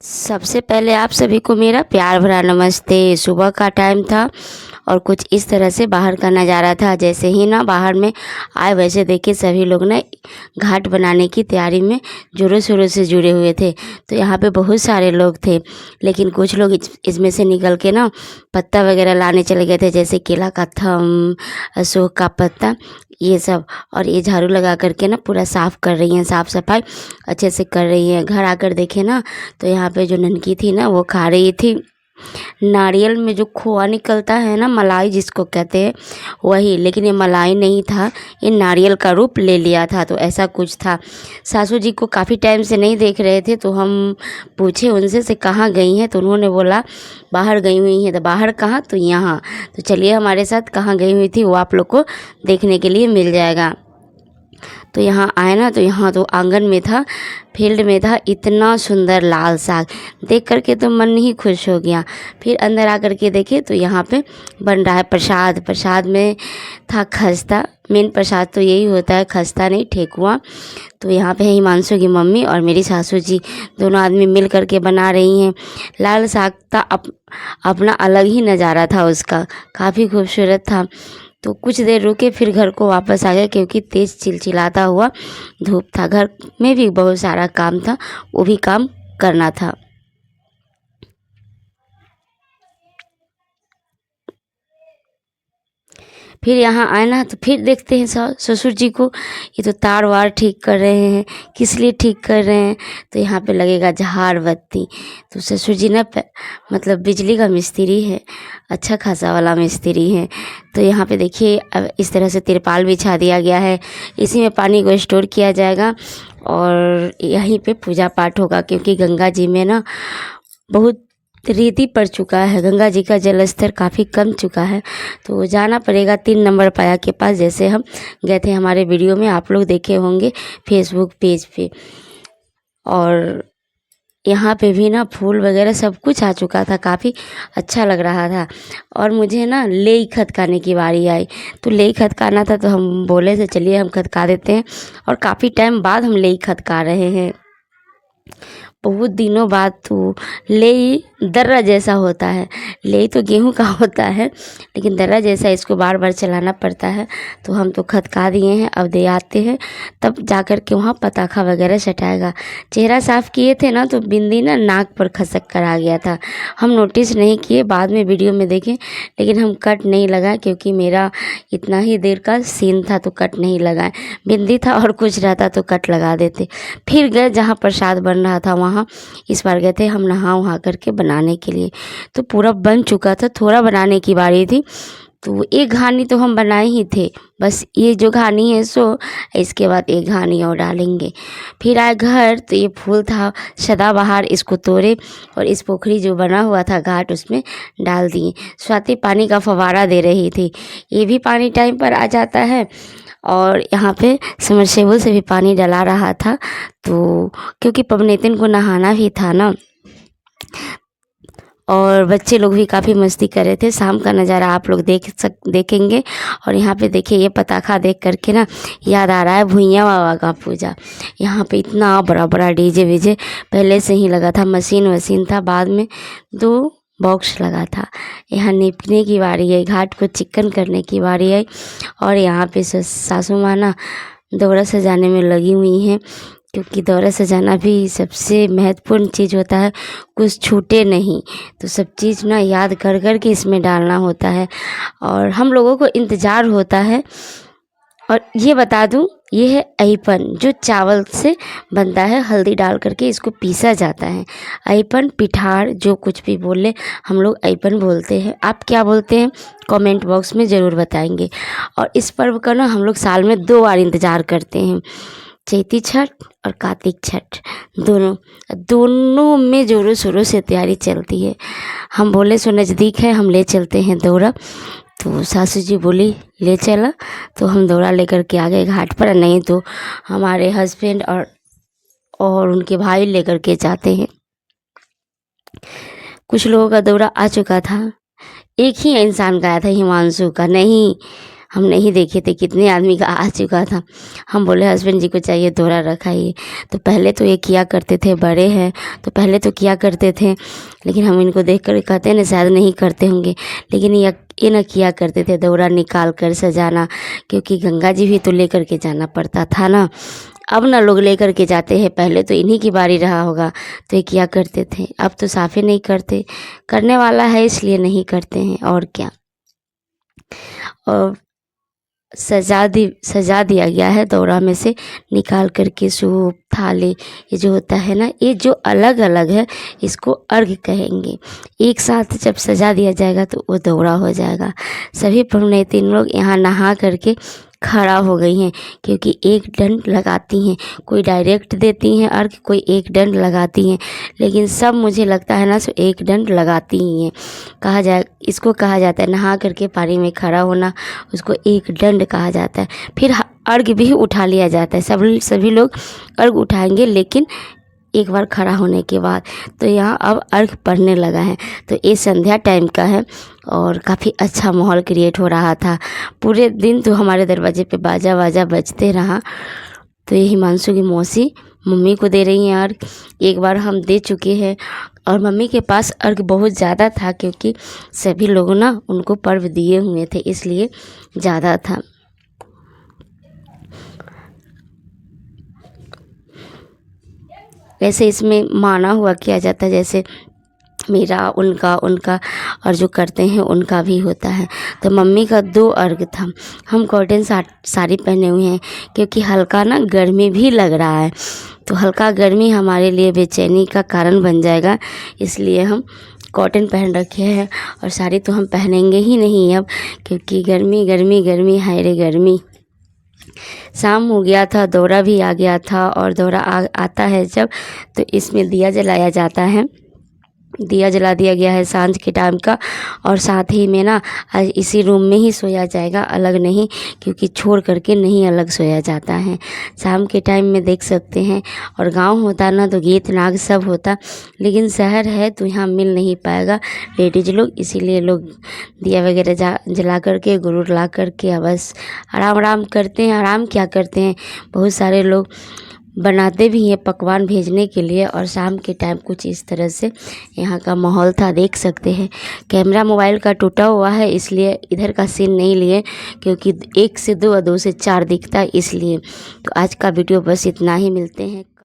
सबसे पहले आप सभी को मेरा प्यार भरा नमस्ते। सुबह का टाइम था और कुछ इस तरह से बाहर का नज़ारा था। जैसे ही ना बाहर में आए वैसे देखिए सभी लोग ना घाट बनाने की तैयारी में ज़ोरों शोरों से जुड़े हुए थे। तो यहाँ पे बहुत सारे लोग थे, लेकिन कुछ लोग इसमें से निकल के ना पत्ता वगैरह लाने चले गए थे, जैसे केला का थम, अशोक का पत्ता, ये सब। और ये झाड़ू लगा करके ना पूरा साफ़ कर रही हैं, साफ़ सफाई अच्छे से कर रही हैं। घर आकर देखे ना तो यहाँ पे जो ननकी थी ना वो खा रही थी नारियल में जो खोआ निकलता है ना, मलाई जिसको कहते हैं वही, लेकिन ये मलाई नहीं था, ये नारियल का रूप ले लिया था। तो ऐसा कुछ था। सासू जी को काफ़ी टाइम से नहीं देख रहे थे, तो हम पूछे उनसे से कहाँ गई हैं, तो उन्होंने बोला बाहर गई हुई हैं। तो बाहर कहाँ? तो यहाँ। तो चलिए हमारे साथ कहाँ गई हुई थी वो आप लोग को देखने के लिए मिल जाएगा। तो यहाँ आए ना तो यहाँ तो आंगन में था, फील्ड में था, इतना सुंदर लाल साग देख करके तो मन ही खुश हो गया। फिर अंदर आकर के देखे तो यहाँ पे बन रहा है प्रसाद। प्रसाद में था खस्ता। मेन प्रसाद तो यही होता है, खस्ता नहीं, ठेकुआ। तो यहाँ पे हिमांशु की मम्मी और मेरी सासू जी दोनों आदमी मिल करके बना रही हैं। लाल साग का अपना अलग ही नज़ारा था उसका, काफ़ी खूबसूरत था। तो कुछ देर रुके फिर घर को वापस आ गए, क्योंकि तेज़ चिलचिलाता हुआ धूप था। घर में भी बहुत सारा काम था, वो भी काम करना था। फिर यहाँ आए ना तो फिर देखते हैं ससुर जी को, ये तो तार वार ठीक कर रहे हैं। किस लिए ठीक कर रहे हैं? तो यहाँ पे लगेगा झाड़ बत्ती। तो ससुर जी ना मतलब बिजली का मिस्त्री है, अच्छा खासा वाला मिस्त्री है। तो यहाँ पे देखिए अब इस तरह से तिरपाल बिछा दिया गया है, इसी में पानी को स्टोर किया जाएगा और यहीं पे पूजा पाठ होगा। क्योंकि गंगा जी में ना बहुत रेती पड़ चुका है, गंगा जी का जल स्तर काफ़ी कम चुका है। तो जाना पड़ेगा 3 नंबर पाया के पास, जैसे हम गए थे, हमारे वीडियो में आप लोग देखे होंगे फेसबुक पेज पे। और यहाँ पे भी ना फूल वगैरह सब कुछ आ चुका था, काफ़ी अच्छा लग रहा था। और मुझे ना लेई खदकाने की बारी आई, तो लेई खदकाना था, तो हम बोले थे चलिए हम खदका देते हैं। और काफ़ी टाइम बाद हम लेई खदका रहे हैं, बहुत दिनों बाद। तो लेई दर्रा जैसा होता है, लेई तो गेहूं का होता है, लेकिन दर्रा जैसा इसको बार बार चलाना पड़ता है। तो हम तो खदका दिए हैं, अब दे आते हैं, तब जा कर के वहाँ पताखा वगैरह सटाएगा। चेहरा साफ़ किए थे ना तो बिंदी ना नाक पर खसक कर आ गया था। हम नोटिस नहीं किए, बाद में वीडियो में देखें, लेकिन हम कट नहीं लगाए, क्योंकि मेरा इतना ही देर का सीन था तो कट नहीं लगाए। बिंदी था और कुछ रहता तो कट लगा देते। फिर गए जहाँ प्रसाद बन रहा था वहाँ, इस बार गए थे हम नहा वहा करके बनाने के लिए। तो पूरा बन चुका था, थोड़ा बनाने की बारी थी। तो एक घानी तो हम बनाए ही थे, बस ये जो घानी है सो, इसके बाद एक घानी और डालेंगे। फिर आए घर तो ये फूल था सदाबहार, इसको तोड़े और इस पोखरी जो बना हुआ था घाट उसमें डाल दिए। स्वाति पानी का फव्वारा दे रही थी, ये भी पानी टाइम पर आ जाता है। और यहाँ पे समरसेबुल से भी पानी डला रहा था, तो क्योंकि पवनेतन को नहाना भी था ना। और बच्चे लोग भी काफ़ी मस्ती कर रहे थे। शाम का नज़ारा आप लोग देखेंगे। और यहाँ पे देखिए ये पताखा देख करके ना याद आ रहा है भुइयाँ बाबा का पूजा। यहाँ पे इतना बड़ा बड़ा डीजे वीजे पहले से ही लगा था, मशीन वशीन था, बाद में 2 बॉक्स लगा था। यहाँ निपने की बारी है, घाट को चिकन करने की बारी है। और यहाँ पे सासू माँ ना दौरा सजाने में लगी हुई हैं, क्योंकि दौरा सजाना भी सबसे महत्वपूर्ण चीज़ होता है, कुछ छूटे नहीं। तो सब चीज़ ना याद कर कर के इसमें डालना होता है और हम लोगों को इंतज़ार होता है। और ये बता दूं, ये है अहिपन, जो चावल से बनता है, हल्दी डाल करके इसको पीसा जाता है। अहिपन, पिठार, जो कुछ भी बोले, हम लोग अहिपन बोलते हैं। आप क्या बोलते हैं कमेंट बॉक्स में ज़रूर बताएंगे। और इस पर्व का ना हम लोग साल में 2 बार इंतज़ार करते हैं, चैती छठ और कार्तिक छठ। दोनों में ज़ोरों शोरों से तैयारी चलती है। हम बोले सो नज़दीक है, हम ले चलते हैं दौरा। तो सासू जी बोली ले चला, तो हम दौरा लेकर के आ गए घाट पर। नहीं तो हमारे हस्बैंड और उनके भाई लेकर के जाते हैं। कुछ लोगों का दौरा आ चुका था, एक ही इंसान का आया था, हिमांशु का नहीं, हम नहीं देखे थे कितने आदमी का आ चुका था। हम बोले हस्बैंड जी को चाहिए दौरा रखाइए। तो पहले तो ये किया करते थे, बड़े हैं तो पहले तो किया करते थे, लेकिन हम इनको देख कर कहते हैं ना शायद नहीं करते होंगे, लेकिन ये ना किया करते थे दौरा निकाल कर सजाना, क्योंकि गंगा जी भी तो लेकर के जाना पड़ता था ना। अब ना लोग लेकर के जाते हैं, पहले तो इन्हीं की बारी रहा होगा तो ये किया करते थे। अब तो साफे नहीं करते, करने वाला है इसलिए नहीं करते हैं और क्या। और सजा दिया गया है दौरा में से निकाल करके सूप थाली, ये जो होता है ना, ये जो अलग अलग है इसको अर्घ कहेंगे। एक साथ जब सजा दिया जाएगा तो वो दौरा हो जाएगा। सभी पुण्यतिन लोग यहाँ नहा करके खड़ा हो गई हैं, क्योंकि एक दंड लगाती हैं, कोई डायरेक्ट देती हैं अर्घ, कोई एक दंड लगाती हैं, लेकिन सब मुझे लगता है ना सो एक दंड लगाती ही हैं। इसको कहा जाता है नहा करके पानी में खड़ा होना, उसको एक दंड कहा जाता है। फिर अर्घ भी उठा लिया जाता है, सभी लोग अर्घ उठाएंगे, लेकिन एक बार खड़ा होने के बाद। तो यहाँ अब अर्घ पड़ने लगा है, तो ये संध्या टाइम का है और काफ़ी अच्छा माहौल क्रिएट हो रहा था। पूरे दिन तो हमारे दरवाजे पे बाजा वाजा बजते रहा। तो ये हिमांशु की मौसी मम्मी को दे रही हैं अर्घ। एक बार हम दे चुके हैं और मम्मी के पास अर्घ बहुत ज़्यादा था, क्योंकि सभी लोग ना उनको पर्व दिए हुए थे इसलिए ज़्यादा था। वैसे इसमें माना हुआ किया जाता है, जैसे मेरा उनका और जो करते हैं उनका भी होता है। तो मम्मी का 2 अर्घ था। हम कॉटन साड़ी पहने हुए हैं, क्योंकि हल्का ना गर्मी भी लग रहा है, तो हल्का गर्मी हमारे लिए बेचैनी का कारण बन जाएगा, इसलिए हम कॉटन पहन रखे हैं। और साड़ी तो हम पहनेंगे ही नहीं अब, क्योंकि गर्मी गर्मी गर्मी हाय रे गर्मी। शाम हो गया था, दौरा भी आ गया था, और दौरा आता है जब, तो इसमें दिया जलाया जाता है। दिया जला दिया गया है सांझ के टाइम का, और साथ ही में ना आज इसी रूम में ही सोया जाएगा, अलग नहीं, क्योंकि छोड़ करके नहीं अलग सोया जाता है। शाम के टाइम में देख सकते हैं, और गांव होता ना तो गीत नाग सब होता, लेकिन शहर है तो यहाँ मिल नहीं पाएगा लेडीज लोग, इसीलिए लोग दिया वगैरह जला करके गुरूर ला करके बस आराम करते हैं। आराम क्या करते हैं, बहुत सारे लोग बनाते भी हैं पकवान भेजने के लिए। और शाम के टाइम कुछ इस तरह से यहाँ का माहौल था, देख सकते हैं। कैमरा मोबाइल का टूटा हुआ है, इसलिए इधर का सीन नहीं लिए, क्योंकि 1 से 2 और 2 से 4 दिखता है इसलिए। तो आज का वीडियो बस इतना ही, मिलते हैं।